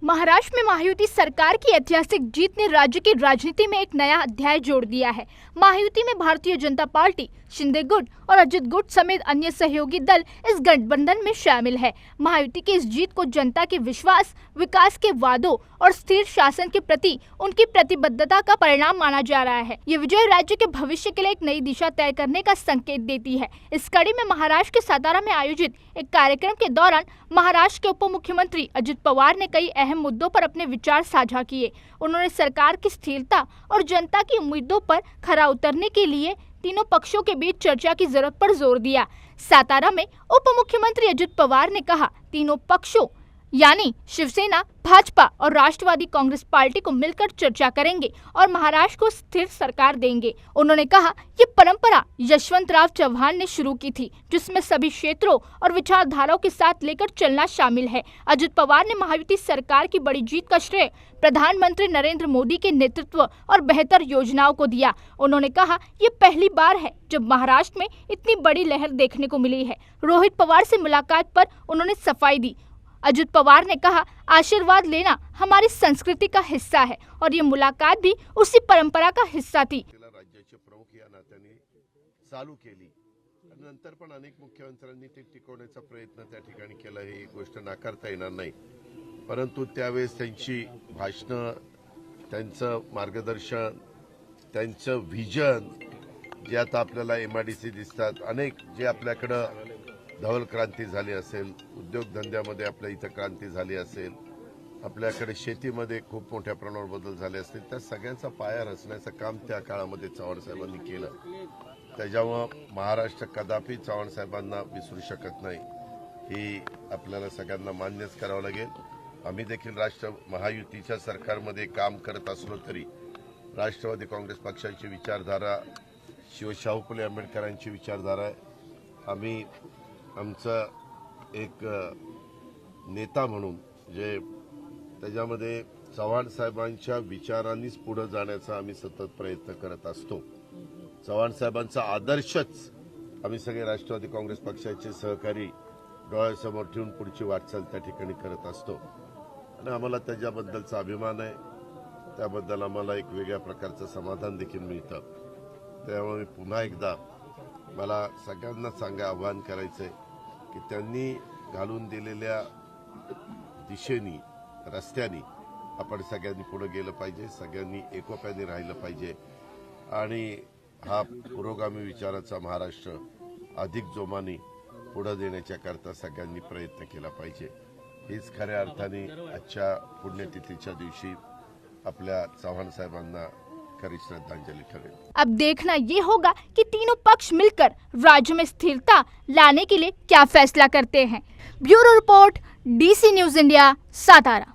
महाराष्ट्र में महायुति सरकार की ऐतिहासिक जीत ने राज्य की राजनीति में एक नया अध्याय जोड़ दिया है। महायुति में भारतीय जनता पार्टी, शिंदे गुट और अजित गुट समेत अन्य सहयोगी दल इस गठबंधन में शामिल है। महायुति की इस जीत को जनता के विश्वास, विकास के वादों और स्थिर शासन के प्रति उनकी प्रतिबद्धता का परिणाम माना जा रहा है। ये विजय राज्य के भविष्य के लिए एक नई दिशा तय करने का संकेत देती है। इस कड़ी में महाराष्ट्र के सातारा में आयोजित एक कार्यक्रम के दौरान महाराष्ट्र के उप मुख्यमंत्री अजित पवार ने कई अहम मुद्दों पर अपने विचार साझा किए। उन्होंने सरकार की स्थिरता और जनता की उम्मीदों पर खरा उतरने के लिए तीनों पक्षों के बीच चर्चा की जरूरत पर जोर दिया। सातारा में उप मुख्यमंत्री अजित पवार ने कहा, तीनों पक्षों यानी शिवसेना, भाजपा और राष्ट्रवादी कांग्रेस पार्टी को मिलकर चर्चा करेंगे और महाराष्ट्र को स्थिर सरकार देंगे। उन्होंने कहा, ये परंपरा यशवंतराव चव्हाण ने शुरू की थी, जिसमें सभी क्षेत्रों और विचारधाराओं के साथ लेकर चलना शामिल है। अजित पवार ने महायुति सरकार की बड़ी जीत का श्रेय प्रधानमंत्री नरेंद्र मोदी के नेतृत्व और बेहतर योजनाओं को दिया। उन्होंने कहा, ये पहली बार है जब महाराष्ट्र में इतनी बड़ी लहर देखने को मिली है। रोहित पवार से मुलाकात पर उन्होंने सफाई दी। अजित पवार ने कहा, आशीर्वाद लेना हमारी संस्कृती का हिस्सा है और ये मुलाकात भी उसी परंपरा का हिस्सा थी। राज्याचे प्रमुख या नात्याने चालू केली, नंतर पण अनेक मुख्यमंत्र्यांनी ते टिकवण्याचा प्रयत्न त्या ठिकाणी केला, ही गोष्ट नाकारता येणार नाही। परंतु त्यावेळेस त्यांची भाषणं, त्यांचं मार्गदर्शन, त्यांचं व्हिजन जे आता आपल्याला एमआयडीसी दिसतात, अनेक जे आपल्याकडे धवल क्रांती झाली असेल, उद्योगधंद्यामध्ये आपल्या इथं क्रांती झाली असेल, आपल्याकडे शेतीमध्ये खूप मोठ्या प्रमाणावर बदल झाले असतील, त्या सगळ्यांचा पाया रचण्याचं काम त्या काळामध्ये चव्हाण साहेबांनी केलं। त्याच्यामुळे महाराष्ट्र कदापि चव्हाण साहेबांना विसरू शकत नाही, ही आपल्याला सगळ्यांना मान्यच करावं लागेल। आम्ही देखील महायुतीच्या सरकारमध्ये काम करत असलो तरी राष्ट्रवादी काँग्रेस पक्षाची विचारधारा शाहू फुले आंबेडकरांची विचारधारा आहे। आम्ही आमचा एक नेता म्हणून जे त्याच्यामध्ये चव्हाण साहेबांच्या विचारांनीच पुढे जाण्याचा आम्ही सतत प्रयत्न करत असतो। चव्हाण साहेबांचा आदर्शच आम्ही सगळे राष्ट्रवादी काँग्रेस पक्षाचे सहकारी डोळ्यासमोर ठेवून पुढची वाटचाल त्या ठिकाणी करत असतो आणि आम्हाला त्याच्याबद्दलचा अभिमान आहे। त्याबद्दल आम्हाला एक वेगळ्या प्रकारचं समाधान देखील मिळतं। त्यामुळे पुन्हा एकदा मला सगळ्यांना आवाहन करायचंय की त्यांनी घालून दिलेल्या दिशेनी, रस्त्यानी आपण सगळ्यांनी पुढे गेलं पाहिजे, सगळ्यांनी एकोप्याने राहिलं पाहिजे आणि हा पुरोगामी विचाराचा महाराष्ट्र अधिक जोमाने पुढे देण्याच्या करता सगळ्यांनी प्रयत्न केला पाहिजे। हीच खऱ्या अर्थाने आजच्या पुण्यतिथीच्या दिवशी आपल्या चव्हाण साहेबांना करी श्रद्धांजलि ठहरे। अब देखना ये होगा कि तीनों पक्ष मिलकर राज्य में स्थिरता लाने के लिए क्या फैसला करते हैं। Bureau report, DC news India, Satara.